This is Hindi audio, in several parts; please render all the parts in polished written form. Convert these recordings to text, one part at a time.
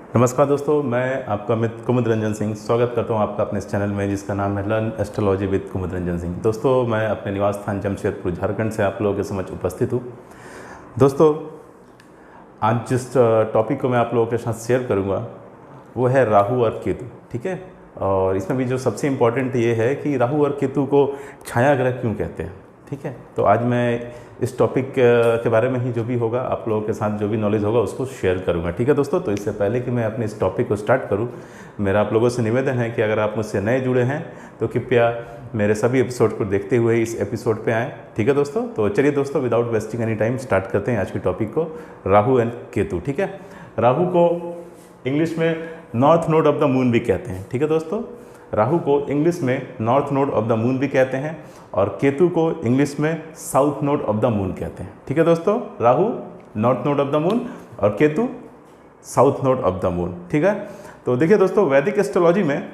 नमस्कार दोस्तों, मैं आपका मित्र कुमुद रंजन सिंह स्वागत करता हूं आपका अपने इस चैनल में जिसका नाम है लर्न एस्ट्रोलॉजी विद कुमुद रंजन सिंह। दोस्तों, मैं अपने निवास स्थान जमशेदपुर झारखंड से आप लोगों के समक्ष उपस्थित हूं। दोस्तों, आज जिस टॉपिक को मैं आप लोगों के साथ शेयर करूंगा वो है राहु और केतु। ठीक है, और इसमें भी जो सबसे इम्पोर्टेंट ये है कि राहु और केतु को छाया ग्रह क्यों कहते हैं। ठीक है, तो आज मैं इस टॉपिक के बारे में ही जो भी होगा आप लोगों के साथ जो भी नॉलेज होगा उसको शेयर करूंगा। ठीक है दोस्तों, तो इससे पहले कि मैं अपने इस टॉपिक को स्टार्ट करूं, मेरा आप लोगों से निवेदन है कि अगर आप मुझसे नए जुड़े हैं तो कृपया मेरे सभी एपिसोड को देखते हुए इस एपिसोड पे आएँ। ठीक है दोस्तों, तो चलिए दोस्तों, without wasting any time start करते हैं आज की टॉपिक को, राहु एंड केतु। ठीक है, राहु को इंग्लिश में north node of the moon भी कहते हैं। ठीक है दोस्तों, राहु को इंग्लिश में north node of the moon भी कहते हैं और केतु को इंग्लिश में south node of the moon कहते हैं। ठीक है दोस्तों, Rahu north node of the moon और Ketu south node of the moon. ठीक है, तो देखिए दोस्तों, वैदिक एस्ट्रोलॉजी में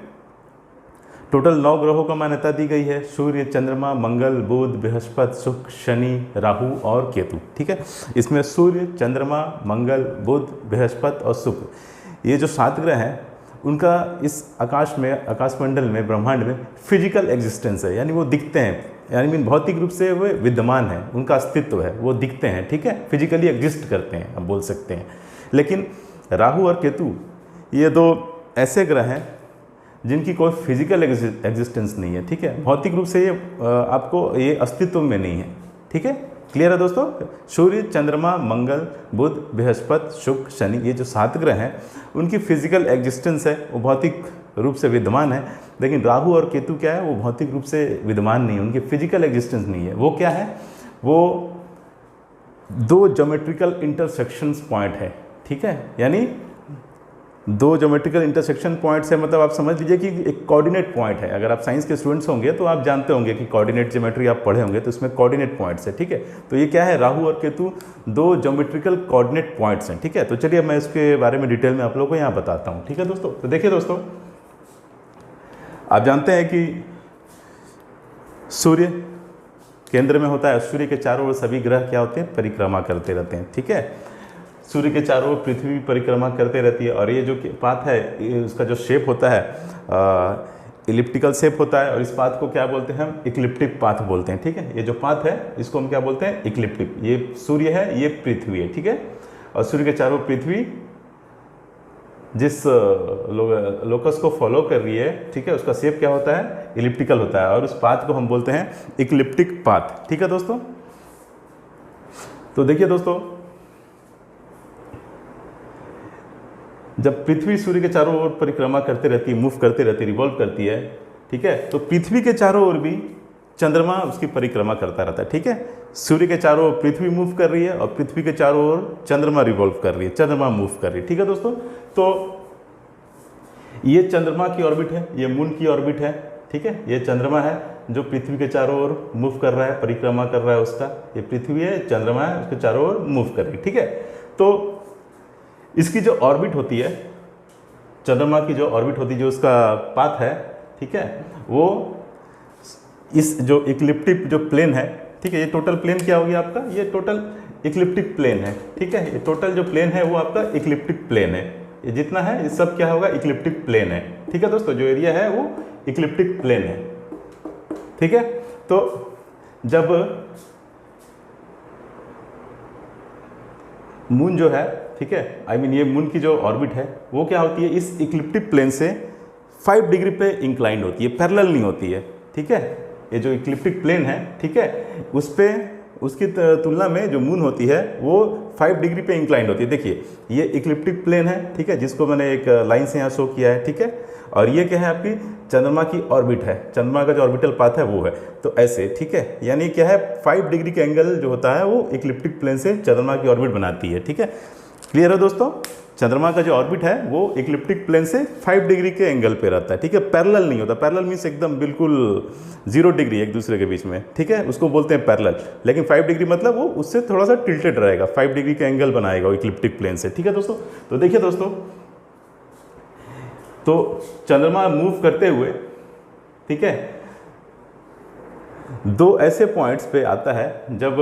टोटल 9 ग्रहों को मान्यता दी गई है। सूर्य, चंद्रमा, मंगल, बुध, बृहस्पति, शुक्र, शनि, राहु और केतु। ठीक है, इसमें सूर्य, चंद्रमा, मंगल, बुध, बृहस्पति और शुक्र, ये जो 7 ग्रह हैं उनका इस आकाशमंडल में, ब्रह्मांड में फिजिकल एग्जिस्टेंस है, यानी वो दिखते हैं, यानी भौतिक रूप से वे विद्यमान हैं, उनका अस्तित्व है, वो दिखते हैं। ठीक है, फिजिकली एग्जिस्ट करते हैं, हम बोल सकते हैं। लेकिन राहु और केतु ये 2 ऐसे ग्रह हैं जिनकी कोई फिजिकल एग्जिस्टेंस नहीं है। ठीक है, भौतिक रूप से ये आपको ये अस्तित्व में नहीं है। ठीक है, क्लियर है दोस्तों। सूर्य, चंद्रमा, मंगल, बुध, बृहस्पति, शुक्र, शनि, ये जो 7 ग्रह हैं उनकी फिजिकल एग्जिस्टेंस है, वो भौतिक रूप से विद्यमान है। लेकिन राहु और केतु क्या है, वो भौतिक रूप से विद्यमान नहीं है, उनकी फिजिकल एग्जिस्टेंस नहीं है। वो क्या है, वो 2 ज्योमेट्रिकल इंटरसेक्शंस पॉइंट है। ठीक है, यानी 2 ज्योमेट्रिकल इंटरसेक्शन पॉइंट्स है, मतलब आप समझ लीजिए कि एक कोऑर्डिनेट पॉइंट है। अगर आप साइंस के स्टूडेंट्स होंगे तो आप जानते होंगे कि कोऑर्डिनेट ज्योमेट्री आप पढ़े होंगे, तो इसमें कोऑर्डिनेट पॉइंट्स है। ठीक है, तो ये क्या है, राहु और केतु 2 ज्योमेट्रिकल कोऑर्डिनेट पॉइंट्स हैं। ठीक है, तो चलिए मैं इसके बारे में डिटेल में आप लोगों को यहाँ बताता हूँ। ठीक है दोस्तों, तो देखिए दोस्तों, आप जानते हैं कि सूर्य केंद्र में होता है, सूर्य के चारों ओर सभी ग्रह क्या होते हैं, परिक्रमा करते रहते हैं। ठीक है, सूर्य के चारों ओर पृथ्वी परिक्रमा करते रहती है और ये जो पाथ है, उसका जो शेप होता है इलिप्टिकल शेप होता है, और इस पाथ को क्या बोलते हैं, हम इक्लिप्टिक पाथ बोलते हैं। ठीक है, ये जो पाथ है इसको हम क्या बोलते हैं, इक्लिप्टिक। ये सूर्य है, ये पृथ्वी है। ठीक है, और सूर्य के चारों पृथ्वी जिस लोकस को फॉलो कर रही है, ठीक है, उसका शेप क्या होता है, इलिप्टिकल होता है, और उस पाथ को हम बोलते हैं इक्लिप्टिक पाथ। ठीक है दोस्तों, तो देखिए दोस्तों, जब पृथ्वी सूर्य के चारों ओर परिक्रमा करते रहती है, मूव करते रहती है, रिवॉल्व करती है, ठीक है, तो पृथ्वी के चारों ओर भी चंद्रमा उसकी परिक्रमा करता रहता है। ठीक है, सूर्य के चारों ओर पृथ्वी मूव कर रही है और पृथ्वी के चारों ओर चंद्रमा रिवॉल्व कर रही है, चंद्रमा मूव कर रही है। ठीक है दोस्तों, तो ये चंद्रमा की ऑर्बिट है, ये मून की ऑर्बिट है। ठीक है, ये चंद्रमा है जो पृथ्वी के चारों ओर मूव कर रहा है, परिक्रमा कर रहा है उसका, ये पृथ्वी है, चंद्रमा है, उसके चारों ओर मूव कर रही है। ठीक है, तो इसकी जो ऑर्बिट होती है, चंद्रमा की जो ऑर्बिट होती है, जो उसका पाथ है, ठीक है, वो इस जो इक्लिप्टिक जो प्लेन है, ठीक है, ये टोटल प्लेन क्या हो गया आपका, ये टोटल इक्लिप्टिक प्लेन है। ठीक है, ये टोटल जो प्लेन है वो आपका इक्लिप्टिक प्लेन है, ये जितना है ये सब क्या होगा, इक्लिप्टिक प्लेन है। ठीक है दोस्तों, जो एरिया है वो इक्लिप्टिक प्लेन है। ठीक है, तो जब मून जो है, ठीक है, ये मून की जो ऑर्बिट है वो क्या होती है, इस इक्लिप्टिक प्लेन से 5 डिग्री पे इंक्लाइंड होती है, पैरेलल नहीं होती है। ठीक है, ये जो इक्लिप्टिक प्लेन है, ठीक है, उस पे उसकी तुलना में जो मून होती है वो 5 डिग्री पे इंक्लाइंड होती है। देखिए, ये इक्लिप्टिक प्लेन है, ठीक है, जिसको मैंने एक लाइन से यहाँ शो किया है। ठीक है, और ये क्या है, आपकी चंद्रमा की ऑर्बिट है, चंद्रमा का जो ऑर्बिटल पाथ है वो है, तो ऐसे। ठीक है, यानी क्या है, 5 डिग्री का एंगल जो होता है वो इक्लिप्टिक प्लेन से चंद्रमा की ऑर्बिट बनाती है। ठीक है, क्लियर है दोस्तों, चंद्रमा का जो ऑर्बिट है वो इक्लिप्टिक प्लेन से 5 डिग्री के एंगल पे रहता है। ठीक है, पैरेलल नहीं होता, पैरेलल मीन्स एकदम बिल्कुल 0 डिग्री एक दूसरे के बीच में। ठीक है, उसको बोलते हैं पैरेलल। लेकिन 5 डिग्री मतलब वो उससे थोड़ा सा टिल्टेड रहेगा, 5 डिग्री का एंगल बनाएगा वो इक्लिप्टिक प्लेन से। ठीक है दोस्तों, तो देखिए दोस्तों, तो चंद्रमा मूव करते हुए, ठीक है, 2 ऐसे पॉइंट्स पे आता है जब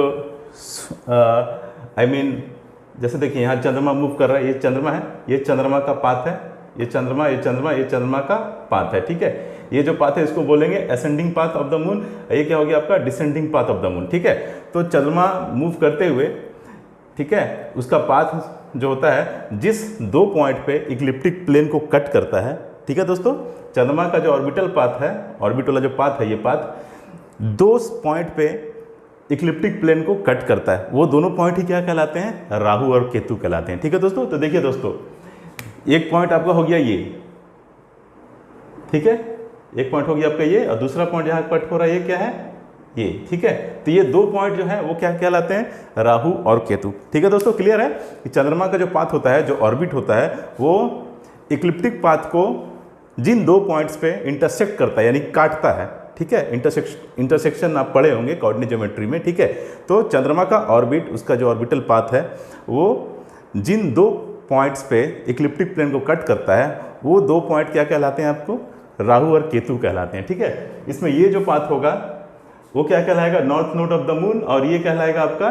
जैसे देखिए यहाँ चंद्रमा मूव कर रहा है, ये चंद्रमा है, ये चंद्रमा का पाथ है, ये चंद्रमा, ये चंद्रमा, ये चंद्रमा का पाथ है, ठीक है। ये जो पाथ है इसको बोलेंगे ascending path of the moon, ये क्या हो गया आपका descending path of the moon, ठीक है। तो चंद्रमा मूव करते हुए, ठीक है, उसका पाथ जो होता है जिस 2 पॉइंट पे इक्लिप्टिक प्लेन को कट करता है, ठीक है दोस्तों, चंद्रमा का जो ऑर्बिटल पाथ है, ऑर्बिटल जो पाथ है, ये पाथ 2 पॉइंट पे इक्लिप्टिक प्लेन को कट करता है, वो दोनों पॉइंट ही क्या कहलाते हैं, राहु और केतु कहलाते हैं, ठीक है दोस्तों। तो देखिए दोस्तों, एक पॉइंट आपका हो गया ये, ठीक है, एक पॉइंट हो गया आपका ये, और दूसरा पॉइंट जहां कट हो रहा है ये क्या है, ये, ठीक है। तो ये 2 पॉइंट जो है वो क्या कहलाते हैं, राहु और केतु, ठीक है दोस्तों। क्लियर है कि चंद्रमा का जो पाथ होता है, जो ऑर्बिट होता है, वो इक्लिप्टिक पाथ को जिन 2 पॉइंट्स पे इंटरसेक्ट करता है, यानी काटता है, ठीक है। इंटरसेक्शन आप पढ़े होंगे कोऑर्डिनेट ज्योमेट्री में, ठीक है। तो चंद्रमा का ऑर्बिट, उसका जो ऑर्बिटल पाथ है, वो जिन 2 पॉइंट्स पे इक्लिप्टिक प्लेन को कट करता है, वो 2 पॉइंट क्या कहलाते हैं आपको, राहु और केतु कहलाते हैं, ठीक है। इसमें ये जो पाथ होगा वो क्या कहलाएगा, north node of the moon, और ये कहलाएगा आपका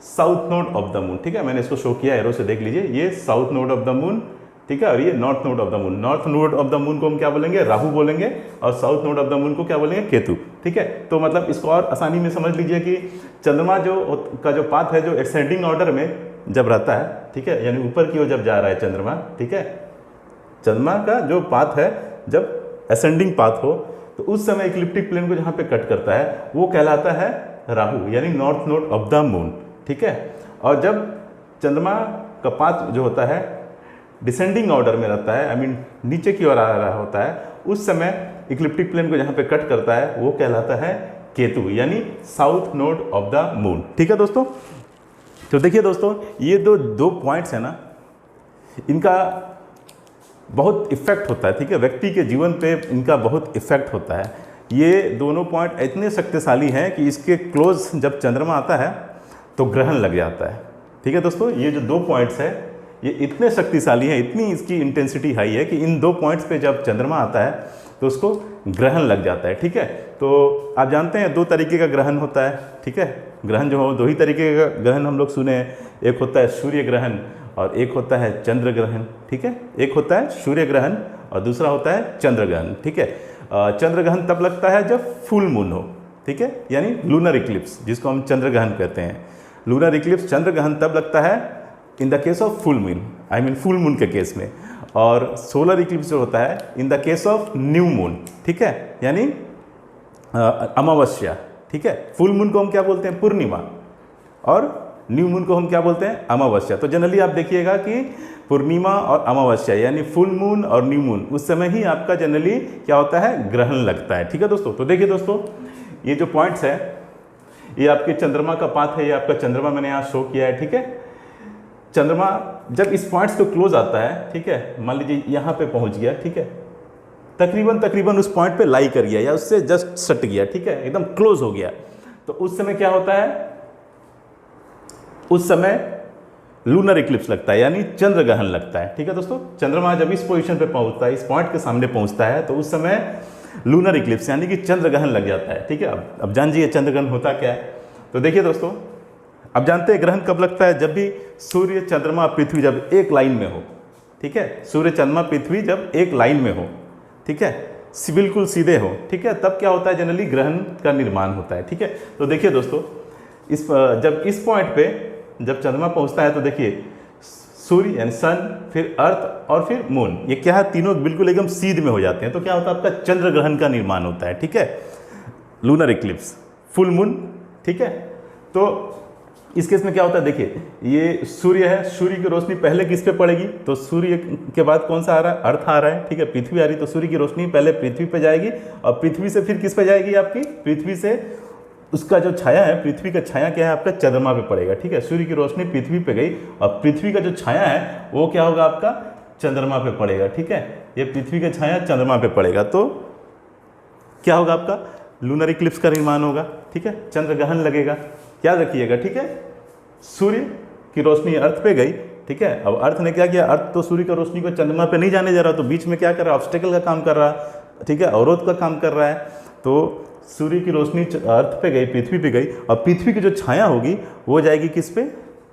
south node of the moon, ठीक है। मैंने इसको शो किया एरो से, देख लीजिए, ये south node of the moon, ठीक है, और ये north node of the moon. North node of the moon को हम क्या बोलेंगे, राहु बोलेंगे, और south node of the moon को क्या बोलेंगे, केतु, ठीक है। तो मतलब इसको और आसानी में समझ लीजिए कि चंद्रमा जो पाथ है, जो एक्सेंडिंग ऑर्डर में जब रहता है, ठीक है, यानी ऊपर की ओर जब जा रहा है चंद्रमा, ठीक है, चंद्रमा का जो पाथ है जब असेंडिंग पाथ हो, तो उस समय इक्लिप्टिक प्लेन को जहाँ पे कट करता है वो कहलाता है राहु, यानी north node of the moon, ठीक है। और जब चंद्रमा का पाथ जो होता है डिसेंडिंग ऑर्डर में रहता है, आई मीन नीचे की ओर आ रहा होता है, उस समय इक्लिप्टिक प्लेन को जहाँ पे कट करता है वो कहलाता है केतु, यानी south node of the moon, ठीक है दोस्तों। तो देखिए दोस्तों, ये दो पॉइंट्स हैं ना, इनका बहुत इफेक्ट होता है, ठीक है, व्यक्ति के जीवन पे इनका बहुत इफेक्ट होता है। ये दोनों पॉइंट इतने शक्तिशाली हैं कि इसके क्लोज जब चंद्रमा आता है तो ग्रहण लग जाता है, ठीक है दोस्तों। ये जो 2 पॉइंट्स है ये इतने शक्तिशाली हैं, इतनी इसकी इंटेंसिटी हाई है कि इन 2 पॉइंट्स पे जब चंद्रमा आता है तो उसको ग्रहण लग जाता है, ठीक है। तो आप जानते हैं 2 तरीके का ग्रहण होता है, ठीक है। ग्रहण जो हो 2 ही तरीके का ग्रहण हम लोग सुने हैं, एक होता है सूर्य ग्रहण और एक होता है चंद्र ग्रहण, ठीक है। एक होता है सूर्य ग्रहण और दूसरा होता है चंद्र ग्रहण, ठीक है। चंद्र ग्रहण तब लगता है जब फुल मून हो, ठीक है, यानी लूनर इक्लिप्स, जिसको हम चंद्र ग्रहण कहते हैं। लूनर इक्लिप्स, चंद्र ग्रहण तब लगता है in the case of full moon, I mean full moon के केस में, और सोलर इक्लिप्स जो होता है in the case of new moon, ठीक है, यानी अमावस्या, ठीक है। फुल मून को हम क्या बोलते हैं, पूर्णिमा, और न्यू मून को हम क्या बोलते हैं, अमावस्या। तो जनरली आप देखिएगा कि पूर्णिमा और अमावस्या यानी फुल मून और न्यू मून, उस समय ही आपका जनरली क्या होता है, ग्रहण लगता है, ठीक है दोस्तों। तो देखिए दोस्तों, ये जो पॉइंट्स है ये आपके चंद्रमा का पाथ है, ये आपका चंद्रमा मैंने यहाँ शो किया है, ठीक है। चंद्रमा जब इस पॉइंट्स को क्लोज आता है, ठीक है, मान लीजिए यहाँ पे पहुँच गया, ठीक है, तकरीबन उस पॉइंट पे लाई कर गया या उससे जस्ट सट गया, ठीक है, एकदम क्लोज हो गया, तो उस समय क्या होता है, उस समय लूनर इक्लिप्स लगता है, यानी चंद्र ग्रहण लगता है, ठीक है दोस्तों। चंद्रमा जब इस पोजीशन पे पहुंचता है, इस पॉइंट के सामने पहुंचता है, तो उस समय लूनर इक्लिप्स यानी कि चंद्र ग्रहण लग जाता है, ठीक है। अब जानिए चंद्र ग्रहण होता क्या है। तो देखिए दोस्तों, अब जानते हैं ग्रहण कब लगता है, जब भी सूर्य चंद्रमा पृथ्वी जब एक लाइन में हो, ठीक है, सूर्य चंद्रमा पृथ्वी जब एक लाइन में हो, ठीक है, बिल्कुल सीधे हो, ठीक है, तब क्या होता है, जनरली ग्रहण का निर्माण होता है, ठीक है। तो देखिए दोस्तों, जब इस पॉइंट पे जब चंद्रमा पहुंचता है तो देखिए सूर्य यानी सन, फिर अर्थ और फिर मून, ये क्या है, तीनों बिल्कुल एकदम सीध में हो जाते हैं, तो क्या होता है, आपका चंद्र ग्रहण का निर्माण होता है, ठीक है, लूनर इक्लिप्स, फुल मून, ठीक है। तो इस केस में क्या होता है, देखिए ये सूर्य है, सूर्य की रोशनी पहले किस पे पड़ेगी, तो सूर्य के बाद कौन सा आ रहा है, अर्थ आ रहा है, ठीक है, पृथ्वी आ रही, तो सूर्य की रोशनी पहले पृथ्वी पे जाएगी और पृथ्वी से फिर किस पे जाएगी, आपकी पृथ्वी से उसका जो छाया है, पृथ्वी का छाया क्या है, आपका चंद्रमा पे पड़ेगा, ठीक है। सूर्य की रोशनी पृथ्वी पे गई और पृथ्वी का जो छाया है वो क्या होगा, आपका चंद्रमा पे पड़ेगा, ठीक है। ये पृथ्वी का छाया चंद्रमा पे पड़ेगा तो क्या होगा, आपका लूनर इक्लिप्स का निर्माण होगा, ठीक है, चंद्र ग्रहण लगेगा, याद रखिएगा, ठीक है। सूर्य की रोशनी अर्थ पे गई, ठीक है, अब अर्थ ने क्या किया, अर्थ तो सूर्य की रोशनी को चंद्रमा पे नहीं जाने दे रहा, तो बीच में क्या कर रहा है, ऑब्स्टेकल का काम कर रहा है, ठीक है, अवरोध का काम कर रहा है। तो सूर्य की रोशनी अर्थ पे गई, पृथ्वी पे गई, और पृथ्वी की जो छाया होगी वो जाएगी किस पे,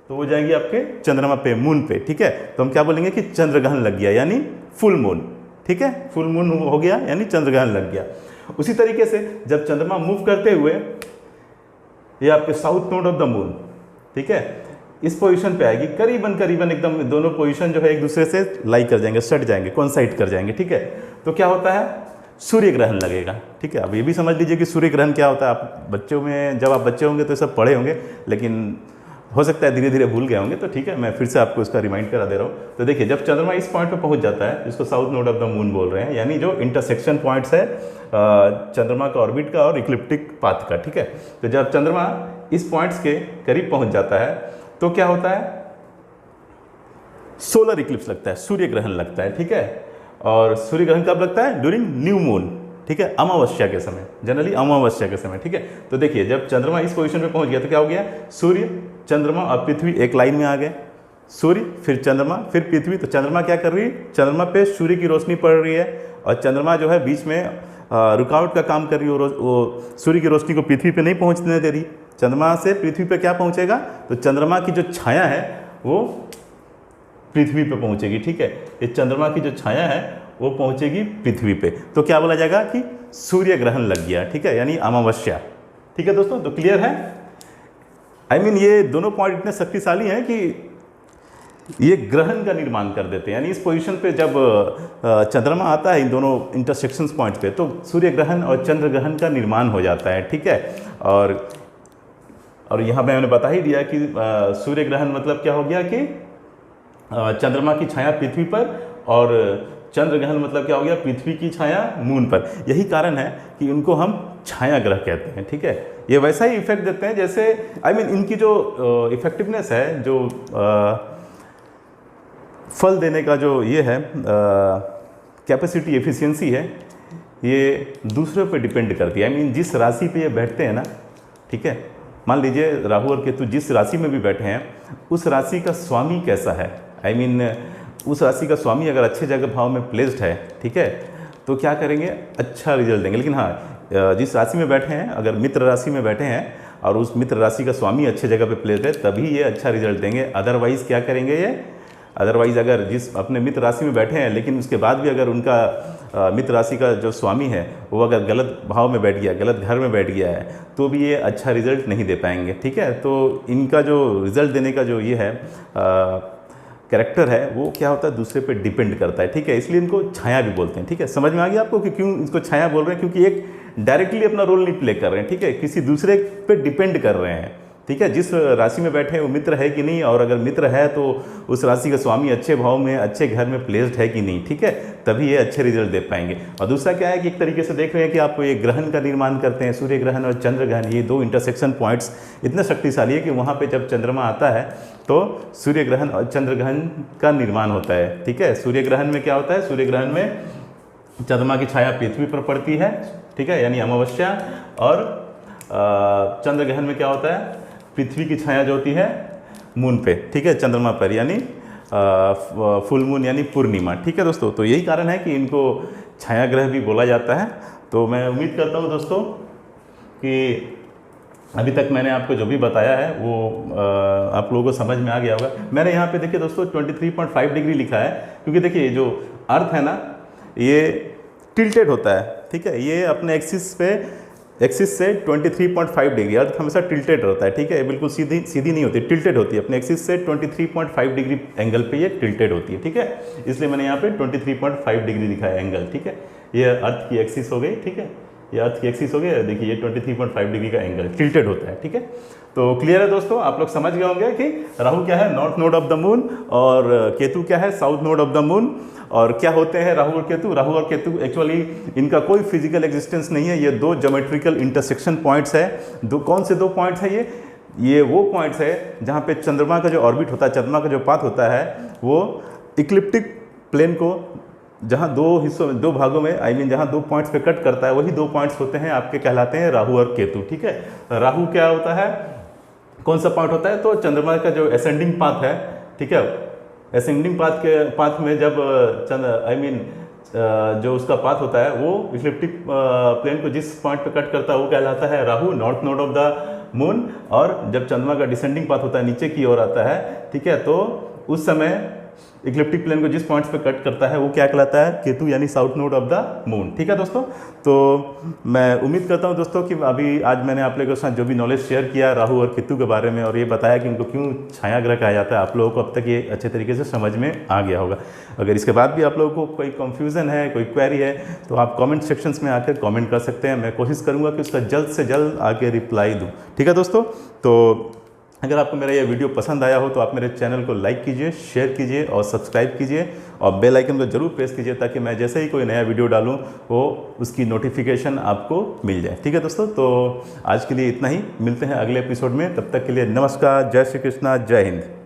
तो वो जाएंगी आपके चंद्रमा पे, मून पे, ठीक है। तो हम क्या बोलेंगे कि चंद्रग्रहण लग गया, यानी फुल मून, ठीक है, फुल मून हो गया यानी चंद्रग्रहण लग गया। उसी तरीके से जब चंद्रमा मूव करते हुए ये आपके south node of the moon, ठीक है, इस पोजीशन पे आएगी, करीबन करीबन एकदम दोनों पोजीशन जो है एक दूसरे से लाई कर जाएंगे, सट जाएंगे, कोइंसाइड कर जाएंगे, ठीक है। तो क्या होता है, सूर्य ग्रहण लगेगा, ठीक है। अब ये भी समझ लीजिए कि सूर्य ग्रहण क्या होता है। आप बच्चों में, जब आप बच्चे होंगे तो सब पढ़े होंगे, लेकिन हो सकता है धीरे धीरे भूल गए होंगे, तो ठीक है, मैं फिर से आपको इसका रिमाइंड करा दे रहा हूँ। तो देखिए, जब चंद्रमा इस पॉइंट पे पहुंच जाता है, जिसको south node of the moon बोल रहे हैं, यानी जो इंटरसेक्शन पॉइंट्स है चंद्रमा का ऑर्बिट का और इक्लिप्टिक पाथ का, ठीक है। तो जब चंद्रमा इस पॉइंट्स के करीब पहुंच जाता है तो क्या होता है, सोलर इक्लिप्स लगता है, सूर्य ग्रहण लगता है, ठीक है। और सूर्य ग्रहण कब लगता है, ड्यूरिंग न्यू मून, ठीक है, अमावस्या के समय, जनरली अमावस्या के समय, ठीक है। तो देखिए, जब चंद्रमा इस पोजीशन पे पहुंच गया तो क्या हो गया, सूर्य, चंद्रमा और पृथ्वी एक लाइन में आ गए, सूर्य फिर चंद्रमा फिर पृथ्वी। तो चंद्रमा क्या कर रही है, चंद्रमा पे सूर्य की रोशनी पड़ रही है और चंद्रमा जो है बीच में रुकावट का काम कर रही है, वो सूर्य की रोशनी को पृथ्वी पे नहीं पहुंचने दे रही। चंद्रमा से पृथ्वी पे क्या पहुंचेगा, तो चंद्रमा की जो छाया है वो पृथ्वी पे पहुंचेगी, ठीक है। ये चंद्रमा की जो छाया है वो पहुंचेगी पृथ्वी पे, तो क्या बोला जाएगा कि सूर्य ग्रहण लग गया, ठीक है, यानी अमावस्या, ठीक है दोस्तों। तो क्लियर है, आई मीन ये दोनों पॉइंट इतने शक्तिशाली हैं कि ये ग्रहण का निर्माण कर देते हैं, यानी इस पोजीशन पे जब चंद्रमा आता है इन दोनों इंटरसेक्शन पॉइंट पे, तो सूर्य ग्रहण और चंद्र ग्रहण का निर्माण हो जाता है, ठीक है। और यहाँ पे मैंने बता ही दिया कि सूर्य ग्रहण मतलब क्या हो गया कि चंद्रमा की छाया पृथ्वी पर, और चंद्र ग्रहण मतलब क्या हो गया, पृथ्वी की छाया मून पर। यही कारण है कि उनको हम छाया ग्रह कहते हैं, ठीक है। ये वैसा ही इफेक्ट देते हैं जैसे, आई मीन इनकी जो इफेक्टिवनेस है, जो फल देने का जो ये है कैपेसिटी, एफिशिएंसी है, ये दूसरों पे डिपेंड करती है। आई मीन जिस राशि पे ये बैठते हैं ना, ठीक है, मान लीजिए राहु और केतु जिस राशि में भी बैठे हैं, उस राशि का स्वामी कैसा है, आई मीन उस राशि का स्वामी अगर अच्छे जगह भाव में प्लेस्ड है, ठीक है, तो क्या करेंगे, अच्छा रिजल्ट देंगे। लेकिन हाँ, जिस राशि में बैठे हैं, अगर मित्र राशि में बैठे हैं और उस मित्र राशि का स्वामी अच्छे जगह पे प्लेस्ड है, तभी ये अच्छा रिजल्ट देंगे। अदरवाइज़ क्या करेंगे ये, अदरवाइज़ अगर जिस अपने मित्र राशि में बैठे हैं, लेकिन उसके बाद भी अगर उनका मित्र राशि का जो स्वामी है वो अगर गलत भाव में बैठ गया, गलत घर में बैठ गया है, तो भी ये अच्छा रिजल्ट नहीं दे पाएंगे, ठीक है। तो इनका जो रिजल्ट देने का जो ये है कैरेक्टर है, वो क्या होता है, दूसरे पे डिपेंड करता है, ठीक है। इसलिए इनको छाया भी बोलते हैं, ठीक है। समझ में आ गया आपको कि क्यों इसको छाया बोल रहे हैं, क्योंकि एक डायरेक्टली अपना रोल नहीं प्ले कर रहे हैं, ठीक है, किसी दूसरे पे डिपेंड कर रहे हैं, ठीक है। जिस राशि में बैठे हैं वो मित्र है कि नहीं, और अगर मित्र है तो उस राशि का स्वामी अच्छे भाव में, अच्छे घर में प्लेस्ड है कि नहीं, ठीक है, तभी ये अच्छे रिजल्ट दे पाएंगे। और दूसरा क्या है कि एक तरीके से देख रहे हैं कि आप ये ग्रहण का निर्माण करते हैं, सूर्य ग्रहण और चंद्र ग्रहण, ये दो इंटरसेक्शन पॉइंट्स इतने शक्तिशाली है कि वहाँ पे जब चंद्रमा आता है तो सूर्य ग्रहण और चंद्र ग्रहण का निर्माण होता है, ठीक है। सूर्य ग्रहण में क्या होता है, सूर्य ग्रहण में चंद्रमा की छाया पृथ्वी पर पड़ती है, ठीक है, यानी अमावस्या। और चंद्र ग्रहण में क्या होता है, पृथ्वी की छाया जो होती है मून पे, ठीक है, चंद्रमा पर, यानी फुल मून यानी पूर्णिमा, ठीक है दोस्तों। तो यही कारण है कि इनको छाया ग्रह भी बोला जाता है। तो मैं उम्मीद करता हूँ दोस्तों कि अभी तक मैंने आपको जो भी बताया है वो आप लोगों को समझ में आ गया होगा। मैंने यहाँ पे देखिए दोस्तों 23.5 डिग्री लिखा है, क्योंकि देखिए जो अर्थ है ना, ये टिल्टेड होता है, ठीक है, ये अपने एक्सिस से 23.5 डिग्री, अर्थ हमेशा टिल्टेड रहता है, ठीक है, ये बिल्कुल सीधी नहीं होती, टिल्टेड होती है। अपने एक्सिस से 23.5 डिग्री एंगल पे ये टिल्टेड होती है, ठीक है। इसलिए मैंने यहाँ पे 23.5 डिग्री लिखा है एंगल, ठीक है। ये अर्थ की एक्सिस हो गई, ठीक है, ये अर्थ की एक्सिस हो गई। देखिए ये 23.5 डिग्री का एंगल टिल्टेड होता है, ठीक है। तो क्लियर है दोस्तों, आप लोग समझ गए होंगे कि राहु क्या है, north node of the moon, और केतु क्या है, south node of the moon. और क्या होते हैं राहु और केतु, राहु और केतु एक्चुअली इनका कोई फिजिकल एग्जिस्टेंस नहीं है, ये दो ज्योमेट्रिकल इंटरसेक्शन पॉइंट्स है। कौन से दो पॉइंट्स है ये वो पॉइंट्स है जहाँ पे चंद्रमा का जो ऑर्बिट होता है, चंद्रमा का जो पाथ होता है, वो इक्लिप्टिक प्लेन को जहाँ दो हिस्सों में, दो भागों में, आई मीन जहाँ दो पॉइंट्स पे कट करता है, वही दो पॉइंट्स होते हैं आपके, कहलाते हैं राहु और केतु, ठीक है। राहु क्या होता है, कौन सा पॉइंट होता है, तो चंद्रमा का जो असेंडिंग पाथ है, ठीक है, असेंडिंग पाथ में जब जो उसका पाथ होता है वो इक्लिप्टिक प्लेन को जिस पॉइंट पे कट करता है वो कहलाता है Rahu, north node of the moon, और जब चंद्रमा का डिसेंडिंग पाथ होता है, नीचे की ओर आता है, ठीक है, तो उस समय इक्लिप्टिक प्लेन को जिस पॉइंट्स पे कट करता है वो क्या कहलाता है, केतु, यानी south node of the moon. ठीक है दोस्तों, तो मैं उम्मीद करता हूं दोस्तों कि अभी आज मैंने आप लोगों के साथ जो भी नॉलेज शेयर किया राहु और केतु के बारे में, और ये बताया कि उनको क्यों छाया ग्रह कहा जाता है, आप लोगों को अब तक ये अच्छे तरीके से समझ में आ गया होगा। अगर इसके बाद भी आप लोगों को कोई कन्फ्यूज़न है, कोई क्वेरी है, तो आप कॉमेंट सेक्शंस में आकर कॉमेंट कर सकते हैं। मैं कोशिश करूँगा कि उसका जल्द से जल्द आके रिप्लाई दूँ। ठीक है दोस्तों, तो अगर आपको मेरा ये वीडियो पसंद आया हो तो आप मेरे चैनल को लाइक कीजिए, शेयर कीजिए और सब्सक्राइब कीजिए, और बेल आइकन को जरूर प्रेस कीजिए ताकि मैं जैसे ही कोई नया वीडियो डालूं वो उसकी नोटिफिकेशन आपको मिल जाए। ठीक है दोस्तों, तो आज के लिए इतना ही, मिलते हैं अगले एपिसोड में, तब तक के लिए नमस्कार, जय श्री कृष्णा, जय हिंद।